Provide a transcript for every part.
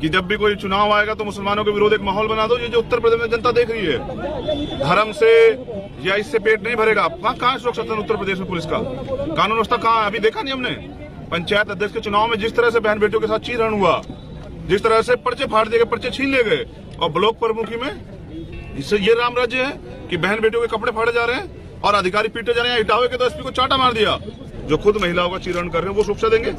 कि जब भी कोई चुनाव आएगा तो मुसलमानों के विरोध एक माहौल बना दो। ये जो उत्तर प्रदेश में जनता देख रही है, धर्म से या इससे पेट नहीं भरेगा। कहाँ सुरक्षा उत्तर प्रदेश में पुलिस का कानून व्यवस्था कहाँ? अभी देखा नहीं हमने पंचायत अध्यक्ष के चुनाव में जिस तरह से बहन बेटियों के साथ चीरहरण हुआ, जिस तरह से पर्चे फाड़ दिए गए, पर्चे छीन ले गए, और ब्लॉक प्रमुखी में इससे ये राम राज्य है कि बहन बेटियों के कपड़े फाड़े जा रहे हैं और अधिकारी पीटे जा रहे हैं। इटावे के तो एसपी को चाटा मार दिया। जो खुद महिलाओं का चीरहरण कर रहे हैं वो सुरक्षा देंगे?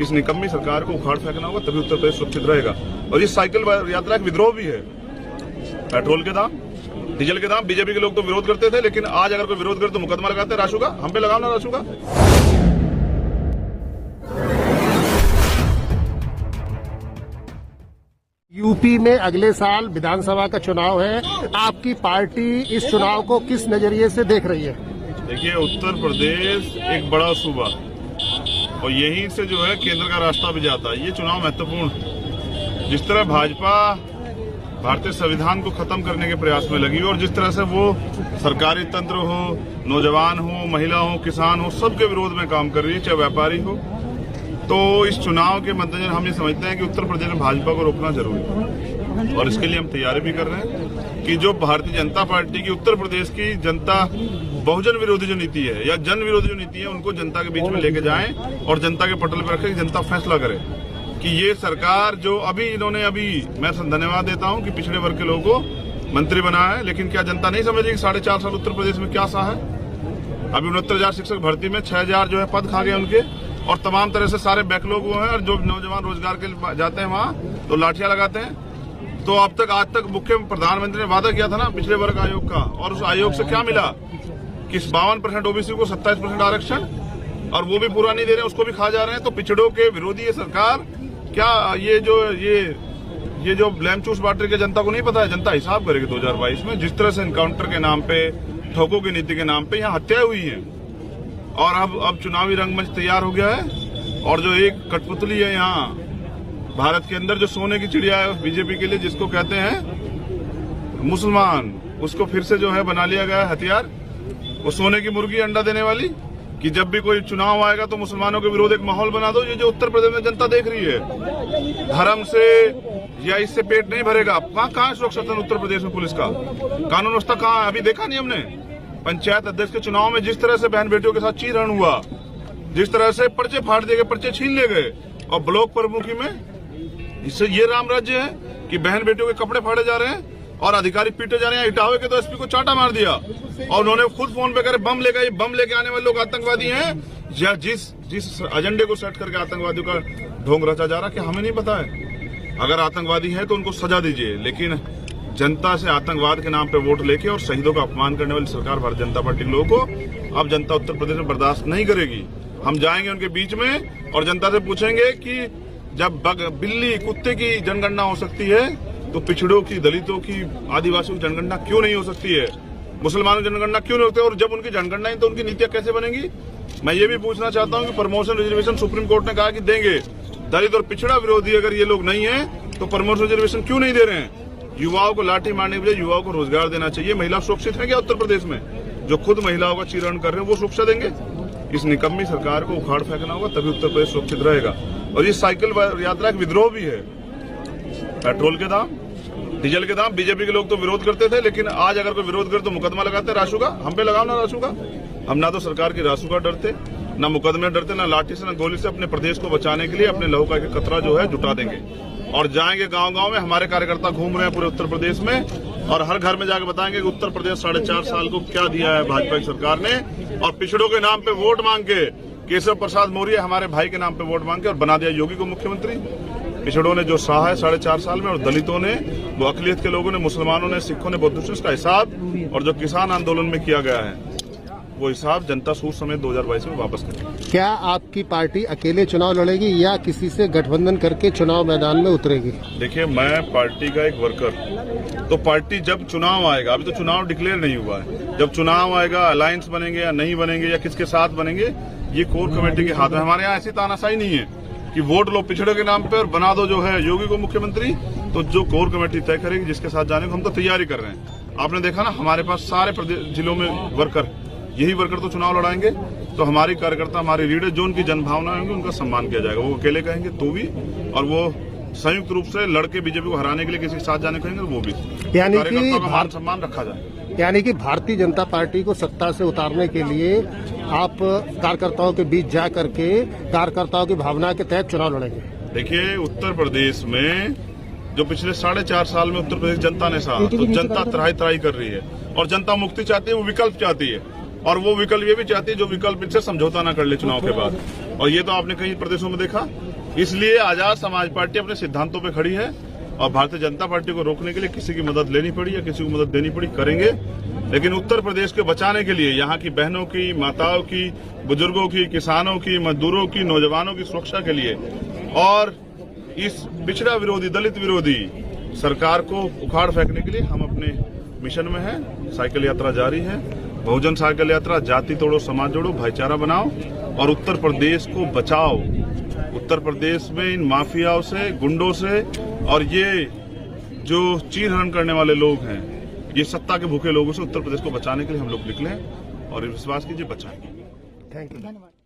इस निकम्मी सरकार को उखाड़ फेंकना होगा, तभी उत्तर प्रदेश सुरक्षित रहेगा। और इस साइकिल यात्रा एक विद्रोह भी है। पेट्रोल के दाम, डीजल के दाम, बीजेपी के लोग तो विरोध करते थे, लेकिन आज अगर कोई विरोध करे तो मुकदमा लगाते हैं राशु का। हम पे लगाओ ना राशु का। यूपी में अगले साल विधानसभा का चुनाव है। आपकी पार्टी इस चुनाव को किस नजरिए से देख रही है? देखिए, उत्तर प्रदेश एक बड़ा सूबा और यहीं से जो है केंद्र का रास्ता भी जाता है। ये चुनाव महत्वपूर्ण है। जिस तरह भाजपा भारतीय संविधान को खत्म करने के प्रयास में लगी और जिस तरह से वो सरकारी तंत्र हो, नौजवान हो, महिला हो, किसान हो, सबके विरोध में काम कर रही है, चाहे व्यापारी हो, तो इस चुनाव के मद्देनजर हम ये समझते हैं कि उत्तर प्रदेश में भाजपा को रोकना जरूरी है। और इसके लिए हम तैयारी भी कर रहे हैं कि जो भारतीय जनता पार्टी की उत्तर प्रदेश की जनता बहुजन विरोधी जो नीति है या जन विरोधी जो नीति है, उनको जनता के बीच में लेके जाएं और जनता के पटल पर रखें, जनता फैसला करे कि ये सरकार जो इन्होंने मैं धन्यवाद देता हूं कि पिछड़े वर्ग के लोगों को मंत्री बनाया है, लेकिन क्या जनता नहीं समझ रही कि 4.5 साल उत्तर प्रदेश में क्या सा है? अभी 69,000 शिक्षक भर्ती में 6,000 जो है पद खा गए उनके, और तमाम तरह से सारे बैकलॉग हुए हैं। और जो नौजवान रोजगार के लिए जाते हैं वहां तो लाठियां लगाते हैं। तो अब तक आज तक मुख्य प्रधानमंत्री ने वादा किया था ना पिछड़े वर्ग आयोग का, और उस आयोग से क्या मिला कि 52% ओबीसी को 27% आरक्षण, और वो भी पूरा नहीं दे रहे, उसको भी खा जा रहे हैं। तो पिछड़ों के विरोधी ये सरकार क्या ये जो ब्लेम चूस बांट रही है, जनता को नहीं पता है? जनता हिसाब करेगी 2022 में। जिस तरह से एनकाउंटर के नाम पे, ठोकों की नीति के नाम पे यहाँ हत्याएं हुई है, और अब चुनावी रंगमंच तैयार हो गया है। और जो एक कठपुतली है यहाँ भारत के अंदर, जो सोने की चिड़िया है बीजेपी के लिए, जिसको कहते हैं मुसलमान, उसको फिर से जो है बना लिया गया है हथियार। वो सोने की मुर्गी अंडा देने वाली कि जब भी कोई चुनाव आएगा तो मुसलमानों के विरोध एक माहौल बना दो। ये जो उत्तर प्रदेश में जनता देख रही है, धर्म से या इससे पेट नहीं भरेगा। कहाँ सुरक्षा उत्तर प्रदेश में पुलिस का कानून व्यवस्था कहाँ? अभी देखा नहीं हमने पंचायत अध्यक्ष के चुनाव में जिस तरह से बहन बेटियों के साथ चीरहरण हुआ, जिस तरह से पर्चे फाड़ दिए गए, पर्चे छीन ले गए, और ब्लॉक प्रमुखी में इससे ये राम राज्य है कि बहन बेटियों के कपड़े फाड़े जा रहे हैं और अधिकारी पीटे जा रहे हैं। इटावे के तो एसपी को चाटा मार दिया, और उन्होंने खुद फोन पे करे बम लेकर, बम लेके आने वाले लोग आतंकवादी हैं, या जिस एजेंडे को सेट करके आतंकवादियों का ढोंग रचा जा रहा है, कि हमें नहीं पता है? अगर आतंकवादी है तो उनको सजा दीजिए, लेकिन जनता से आतंकवाद के नाम पे वोट लेके और शहीदों का अपमान करने वाली सरकार भारतीय जनता पार्टी के लोगों को अब जनता उत्तर प्रदेश में बर्दाश्त नहीं करेगी। हम जाएंगे उनके बीच में और जनता से पूछेंगे कि जब बिल्ली कुत्ते की जनगणना हो सकती है तो पिछड़ों की, दलितों की, आदिवासियों की जनगणना क्यों नहीं हो सकती है? मुसलमानों की जनगणना क्यों नहीं होती है? और जब उनकी जनगणना है तो उनकी नीतियां कैसे बनेंगी? मैं ये भी पूछना चाहता हूँ कि प्रमोशन रिजर्वेशन सुप्रीम कोर्ट ने कहा कि देंगे। दलित और पिछड़ा विरोधी अगर ये लोग नहीं है तो प्रमोशन रिजर्वेशन क्यों नहीं दे रहे हैं? युवाओं को लाठी मारने के बजाय युवाओं को रोजगार देना चाहिए। महिला सुरक्षित है क्या उत्तर प्रदेश में? जो खुद महिलाओं का चीरहरण कर रहे हैं वो सुरक्षा देंगे? इस निकम्मी सरकार को उखाड़ फेंकना होगा, तभी उत्तर प्रदेश सुरक्षित रहेगा। और ये साइकिल यात्रा एक विद्रोह भी है। पेट्रोल के दाम, डीजल के दाम, बीजेपी के लोग तो विरोध करते थे, लेकिन आज अगर कोई विरोध करे तो मुकदमा लगाते हैं राशु का। हम पे लगाओ ना राशु का। हम ना तो सरकार की राशु का डरते, ना मुकदमे डरते, ना लाठी से, ना गोली से। अपने प्रदेश को बचाने के लिए अपने लहू का एक कतरा जो है जुटा देंगे और जाएंगे गांव-गांव में। हमारे कार्यकर्ता घूम रहे हैं पूरे उत्तर प्रदेश में, और हर घर में जाकर बताएंगे कि उत्तर प्रदेश 4.5 साल को क्या दिया है भाजपा की सरकार ने। और पिछड़ों के नाम पे वोट मांग के, केशव प्रसाद मौर्य हमारे भाई के नाम पे वोट मांग के और बना दिया योगी को मुख्यमंत्री। पिछड़ों ने जो सहा है 4.5 साल में, और दलितों ने, वो अकलियत के लोगों ने, मुसलमानों ने, सिखों ने, बौद्धिस्टों ने, इसका हिसाब और जो किसान आंदोलन में किया गया है वो हिसाब जनता सूद समेत 2022 में वापस करेगी। क्या आपकी पार्टी अकेले चुनाव लड़ेगी या किसी से गठबंधन करके चुनाव मैदान में उतरेगी? देखिए, मैं पार्टी का एक वर्कर, तो पार्टी जब चुनाव आएगा, अभी तो चुनाव डिक्लेयर नहीं हुआ है, जब चुनाव आएगा अलायंस बनेंगे या नहीं बनेंगे या किसके साथ बनेंगे, ये कोर कमेटी के हाथ में। हमारे यहाँ ऐसी तानाशाही नहीं है कि वोट लो पिछड़े के नाम पे और बना दो जो है योगी को मुख्यमंत्री। तो जो कोर कमेटी तय करेगी जिसके साथ जाने को, हम तो तैयारी कर रहे हैं। आपने देखा ना, हमारे पास सारे जिलों में वर्कर, यही वर्कर तो चुनाव लड़ाएंगे। तो हमारी कार्यकर्ता, हमारे लीडर, जो उनकी जनभावना होंगी उनका सम्मान किया जाएगा। वो अकेले कहेंगे तो भी, और वो संयुक्त रूप से लड़के बीजेपी को हराने के लिए किसी के साथ जाने कहेंगे वो भी यानी कि कार्यकर्ताओं का मान सम्मान रखा जाए। यानी कि भारतीय जनता पार्टी को सत्ता से उतारने के लिए आप कार्यकर्ताओं के बीच जा करके कार्यकर्ताओं की भावना के तहत चुनाव लड़ेंगे। देखिए, उत्तर प्रदेश में जो पिछले 4.5 साल में उत्तर प्रदेश जनता ने सहा, तो जनता त्राही त्राही कर रही है और जनता मुक्ति चाहती है, वो विकल्प चाहती है और वो विकल्प ये भी चाहती है जो विकल्प इनसे समझौता ना कर ले चुनाव के बाद। और ये तो आपने कई प्रदेशों में देखा। इसलिए आजाद समाज पार्टी अपने सिद्धांतों पे खड़ी है और भारतीय जनता पार्टी को रोकने के लिए किसी की मदद लेनी पड़ी या किसी को मदद देनी पड़ी करेंगे, लेकिन उत्तर प्रदेश को बचाने के लिए यहाँ की बहनों की, माताओं की, बुजुर्गों की, किसानों की, मजदूरों की, नौजवानों की सुरक्षा के लिए और इस पिछड़ा विरोधी, दलित विरोधी सरकार को उखाड़ फेंकने के लिए हम अपने मिशन में हैं। साइकिल यात्रा जारी है, बहुजन साइकिल यात्रा, जाति तोड़ो समाज जोड़ो, भाईचारा बनाओ और उत्तर प्रदेश को बचाओ। उत्तर प्रदेश में इन माफियाओं से, गुंडों से और ये जो चीरहरण करने वाले लोग हैं, ये सत्ता के भूखे लोगों से उत्तर प्रदेश को बचाने के लिए हम लोग निकले और विश्वास कीजिए बचाएंगे। Thank you.